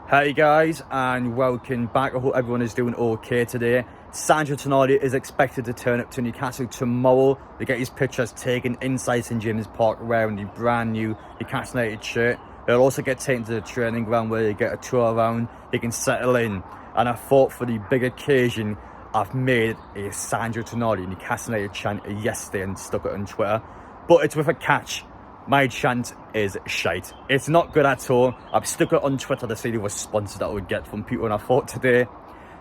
Hey guys, and welcome back. I hope everyone is doing okay today. Sandro Tonali is expected to turn up to Newcastle tomorrow to get his pictures taken inside St James's Park wearing the brand new Newcastle United shirt. He'll also get taken to the training ground where he get a tour around, he can settle in. And I thought for the big occasion, I've made a Sandro Tonali Newcastle United chant yesterday and stuck it on Twitter. But it's with a catch. My chant is shite. It's not good at all. I've stuck it on Twitter to see the response that I would get from people, and I thought today,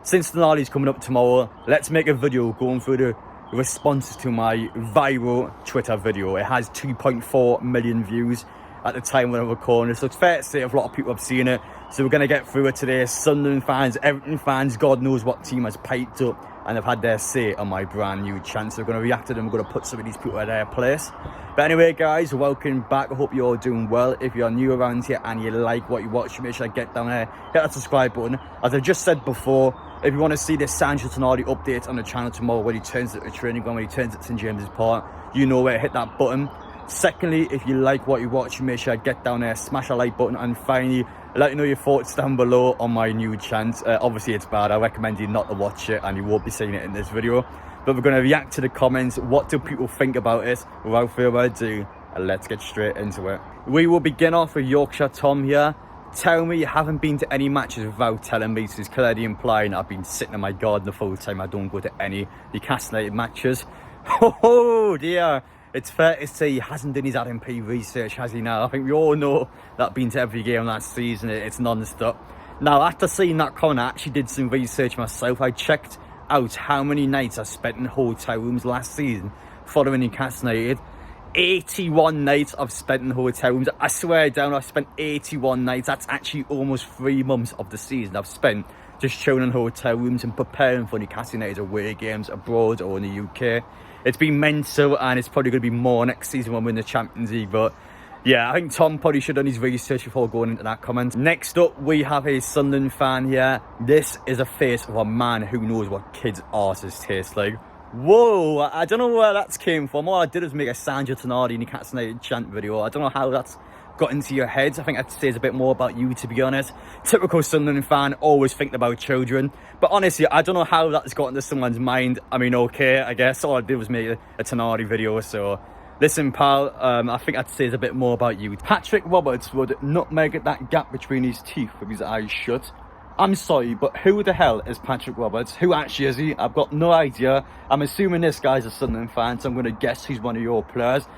since Tonali's coming up tomorrow, let's make a video going through the responses to my viral Twitter video. It has 2.4 million views at the time when I'm recording this, so it's fair to say a lot of people have seen it. So we're going to get through it today. Sunderland fans, Everton fans, God knows what team has piped up and have had their say on my brand new chant. So we're going to react to them. We're going to put some of these people at their place. But anyway, guys, welcome back. I hope you're all doing well. If you're new around here and you like what you watch, make sure to get down there, hit that subscribe button. As I just said before, if you want to see this Sandro Tonali update on the channel tomorrow when he turns it to training ground, when he turns it to St James's Park, you know where to hit that button. Secondly, if you like what you watch, make sure to get down there, smash a like button, and finally, let me know your thoughts down below on my new chant. Obviously, it's bad. I recommend you not to watch it, and you won't be seeing it in this video. But we're going to react to the comments. What do people think about it? Without further ado, let's get straight into it. We will begin off with Yorkshire Tom here. Tell me you haven't been to any matches without telling me. So it's clearly implying I've been sitting in my garden the full time. I don't go to any Newcastle United matches. Oh dear. It's fair to say he hasn't done his RMP research, has he now? I think we all know that been to every game last season, it's non-stop. Now, after seeing that comment, I actually did some research myself. I checked out how many nights I spent in hotel rooms last season following Newcastle United. 81 nights I've spent in hotel rooms. I swear down, I've spent 81 nights. That's actually almost 3 months of the season I've spent just chilling in hotel rooms and preparing for Newcastle United away games abroad or in the UK. It's been mental, and it's probably going to be more next season when we're in the Champions League. But yeah, I think Tom probably should have done his research before going into that comment. Next up, we have a Sunderland fan here. This is a face of a man who knows what kids' arses taste like. Whoa, I don't know where that's came from. All I did was make a Sandro Tonali Newcastle United chant video. I don't know how that's got into your heads. I think that says a bit more about you, to be honest. Typical Sunderland fan, always thinking about children. But honestly, I don't know how that's got into someone's mind. I mean, okay, I guess all I did was make a Tonali video. So listen, pal, I think that says a bit more about you. Patrick Roberts would nutmeg that gap between his teeth with his eyes shut. I'm sorry, but who the hell is Patrick Roberts? Who actually is he? I've got no idea. I'm assuming this guy's a Sunderland fan, so I'm going to guess he's one of your players.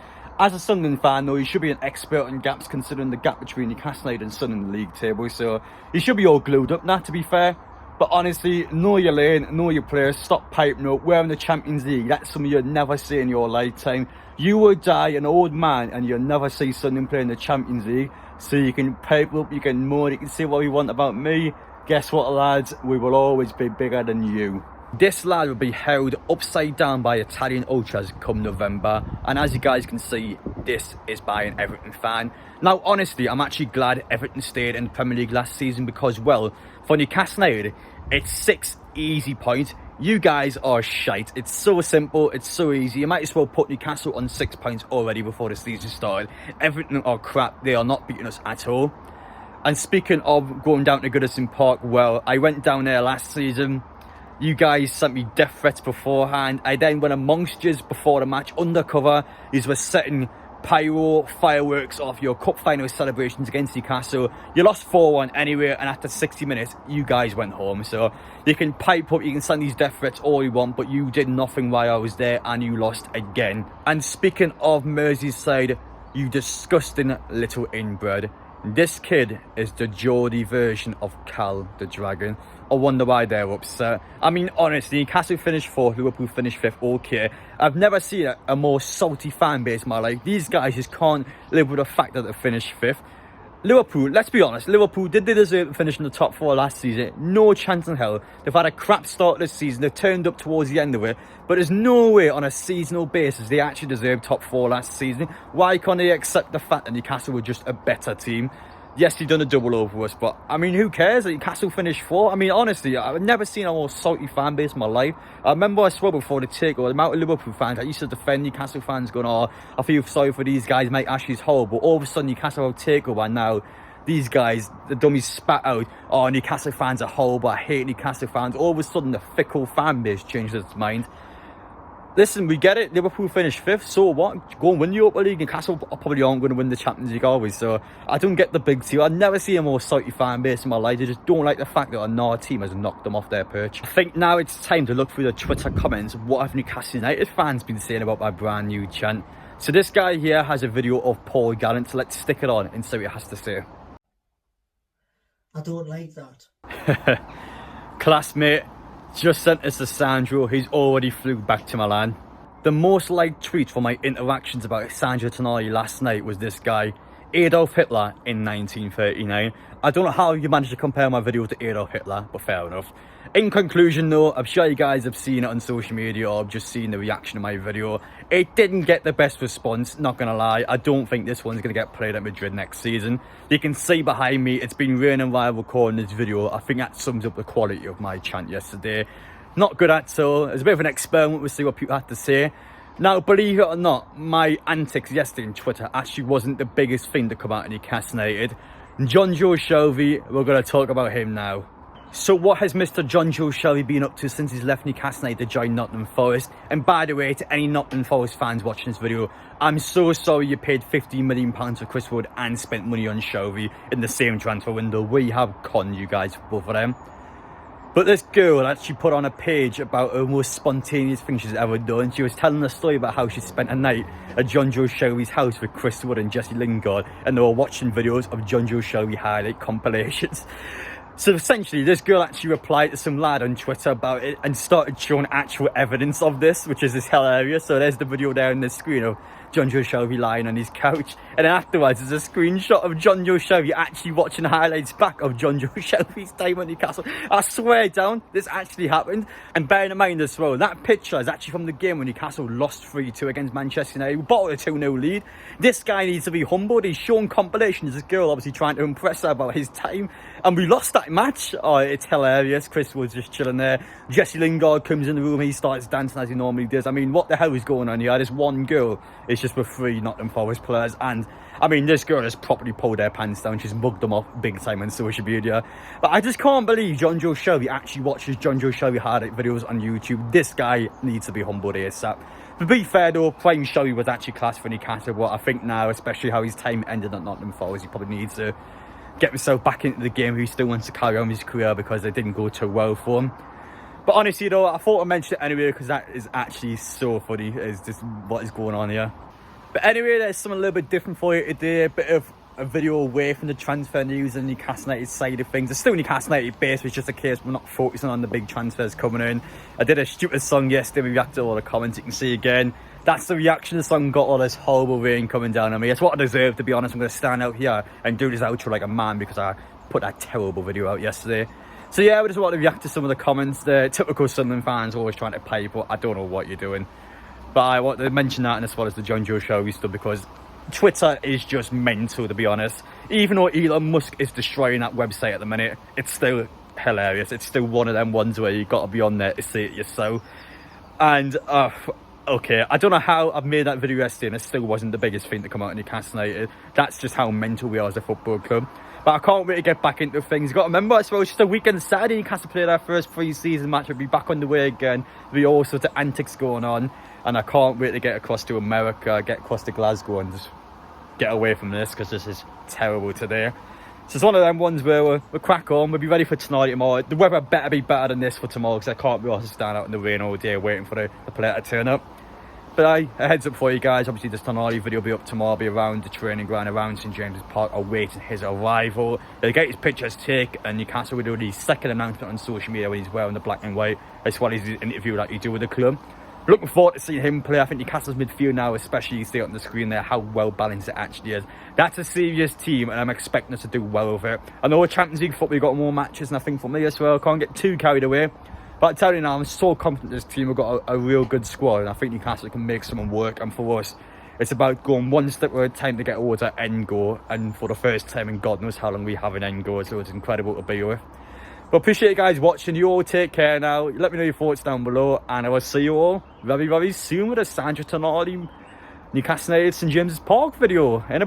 As a Sunderland fan, though, he should be an expert on gaps, considering the gap between Newcastle United and Sunderland league table. So he should be all glued up now, to be fair. But honestly, know your lane, know your players, stop piping up. We're in the Champions League. That's something you'll never see in your lifetime. You will die an old man and you'll never see Sunderland play in the Champions League. So you can pipe up, you can moan, you can say what you want about me. Guess what, lads? We will always be bigger than you. This lad will be held upside down by Italian ultras come November, and as you guys can see, this is by an Everton fan. Now honestly, I'm actually glad Everton stayed in the Premier League last season because, well, for Newcastle United, it's 6 easy points. You guys are shite. It's so simple, it's so easy. You might as well put Newcastle on 6 points already before the season started. Everton are crap, they are not beating us at all. And speaking of going down to Goodison Park, well, I went down there last season. You guys sent me death threats beforehand. I then went amongst you before the match undercover. You were setting pyro fireworks off your cup final celebrations against Newcastle. You lost 4-1 anyway, and after 60 minutes, you guys went home. So you can pipe up, you can send these death threats all you want, but you did nothing while I was there, and you lost again. And speaking of Merseyside, you disgusting little inbred. This kid is the Geordie version of Cal the Dragon. I wonder why they're upset. I mean, honestly, Newcastle finished 4th, Liverpool finished 5th, okay. I've never seen a more salty fan base in my life. These guys just can't live with the fact that they finished 5th. Liverpool, let's be honest, Liverpool, did they deserve to finish in the top 4 last season? No chance in hell. They've had a crap start this season, they've turned up towards the end of it, but there's no way on a seasonal basis they actually deserved top 4 last season. Why can't they accept the fact that Newcastle were just a better team? Yes, you've done a double over us, but I mean, who cares that Newcastle finished 4th? I mean, honestly, I've never seen a more salty fan base in my life. I remember I swore before the takeover, the amount of Liverpool fans that used to defend Newcastle fans going, oh, I feel sorry for these guys, Mike Ashley's horrible. All of a sudden, Newcastle have takeover, and now these guys, the dummies spat out, oh, Newcastle fans are horrible, I hate Newcastle fans. All of a sudden, the fickle fan base changes its mind. Listen, we get it. Liverpool finished 5th, so what? Go and win the Europa League. Newcastle probably aren't going to win the Champions League always, so I don't get the big deal. I've never seen a more salty fan base in my life. They just don't like the fact that another team has knocked them off their perch. I think now it's time to look through the Twitter comments. What have Newcastle United fans been saying about my brand new chant? So this guy here has a video of Paul Gallant, so let's stick it on and see what he has to say. I don't like that. Classmate, just sent this to Sandro. He's already flew back to Milan. The most liked tweet for my interactions about Sandro Tonali last night was this guy, Adolf Hitler in 1939. I don't know how you managed to compare my video to Adolf Hitler, but fair enough. In conclusion though, I'm sure you guys have seen it on social media or have just seen the reaction to my video. It didn't get the best response, not gonna lie. I don't think this one's gonna get played at Madrid next season. You can see behind me, it's been raining while recording this video. I think that sums up the quality of my chant yesterday. Not good at all. It's a bit of an experiment, we'll see what people have to say. Now, believe it or not, my antics yesterday on Twitter actually wasn't the biggest thing to come out of Newcastle United. Jonjo Shelvey, we're going to talk about him now. So what has Mr. Jonjo Shelvey been up to since he's left Newcastle United to join Nottingham Forest? And by the way, to any Nottingham Forest fans watching this video, I'm so sorry you paid £15 million for Chris Wood and spent money on Shelvey in the same transfer window. We have conned you guys for both of them. But this girl actually put on a page about her most spontaneous thing she's ever done. She was telling a story about how she spent a night at Jonjo Shelvey's house with Chris Wood and Jesse Lingard, and they were watching videos of Jonjo Shelvey highlight compilations. So essentially, this girl actually replied to some lad on Twitter about it and started showing actual evidence of this, which is just hilarious. So there's the video there on the screen of Jonjo Shelvey lying on his couch, and then afterwards there's a screenshot of Jonjo Shelvey actually watching highlights back of Jonjo Shelvey's time at Newcastle. I swear down, this actually happened. And bearing in mind as well, that picture is actually from the game when Newcastle lost 3-2 against Manchester United. We bottled a 2-0 lead. This guy needs to be humbled. He's shown compilations. This girl obviously trying to impress her about his time, and we lost that match. Oh, it's hilarious. Chris was just chilling there. Jesse Lingard comes in the room, he starts dancing as he normally does. I mean, what the hell is going on here? This one girl is just with 3 Nottingham Forest players, and I mean, this girl has properly pulled their pants down. She's mugged them off big time on social media. But I just can't believe Jonjo Shelvey actually watches Jonjo Shelvey highlight videos on YouTube. This guy needs to be humbled ASAP. To be fair though, Prime Shelvey was actually class for Newcastle, but I think now, especially how his time ended at Nottingham Forest, he probably needs to get himself back into the game. He still wants to carry on his career because it didn't go too well for him. But honestly though, I thought I'd mention it anyway because that is actually so funny. It's just what is going on here. But anyway, there's something a little bit different for you today. A bit of a video away from the transfer news and Newcastle United side of things. It's still Newcastle United based, but it's just a case we're not focusing on the big transfers coming in. I did a stupid song yesterday. We reacted to all the comments you can see again. That's the reaction the song got, all this horrible rain coming down on me. It's what I deserve, to be honest. I'm going to stand out here and do this outro like a man because I put that terrible video out yesterday. So yeah, we just want to react to some of the comments. The typical Sunderland fans always trying to pipe, but I don't know what you're doing. But I want to mention that, and as well as the Jonjo Shelvey stuff, because Twitter is just mental, to be honest. Even though Elon Musk is destroying that website at the minute, it's still hilarious. It's still one of them ones where you've got to be on there to see it yourself. And okay, I don't know how I've made that video yesterday and it still wasn't the biggest thing to come out of Newcastle United. That's just how mental we are as a football club. But I can't wait to get back into things. You've got to remember, I suppose, just a weekend Saturday, Newcastle play their first pre-season match. We'll be back on the way again. There'll be all sorts of antics going on. And I can't wait to get across to America, get across to Glasgow and just get away from this because this is terrible today. So it's one of them ones where we'll crack on. We'll be ready for tonight, tomorrow. The weather better be better than this for tomorrow because I can't be also stand out in the rain all day waiting for the player to turn up. But a heads up for you guys, obviously this Tonali video will be up tomorrow. I'll be around the training ground around St James's Park awaiting his arrival. They'll get his pictures taken and Newcastle will do the second announcement on social media when he's wearing the black and white, as well as his interview like you do with the club. Looking forward to seeing him play. I think Newcastle's midfield now, especially you see on the screen there how well balanced it actually is. That's a serious team and I'm expecting us to do well with it. I know Champions League football, we've got more matches and I think for me as well, I can't get too carried away. But I tell you now, I'm so confident this team. We've got a real good squad and I think Newcastle can make someone work. And for us, it's about going one step at a time to get towards our end goal. And for the first time in God knows how long we have an end goal, so it's incredible to be with. But appreciate you guys watching. You all take care now. Let me know your thoughts down below. And I will see you all very, very soon with a Sandro Tonali Newcastle United St James's Park video in a bit.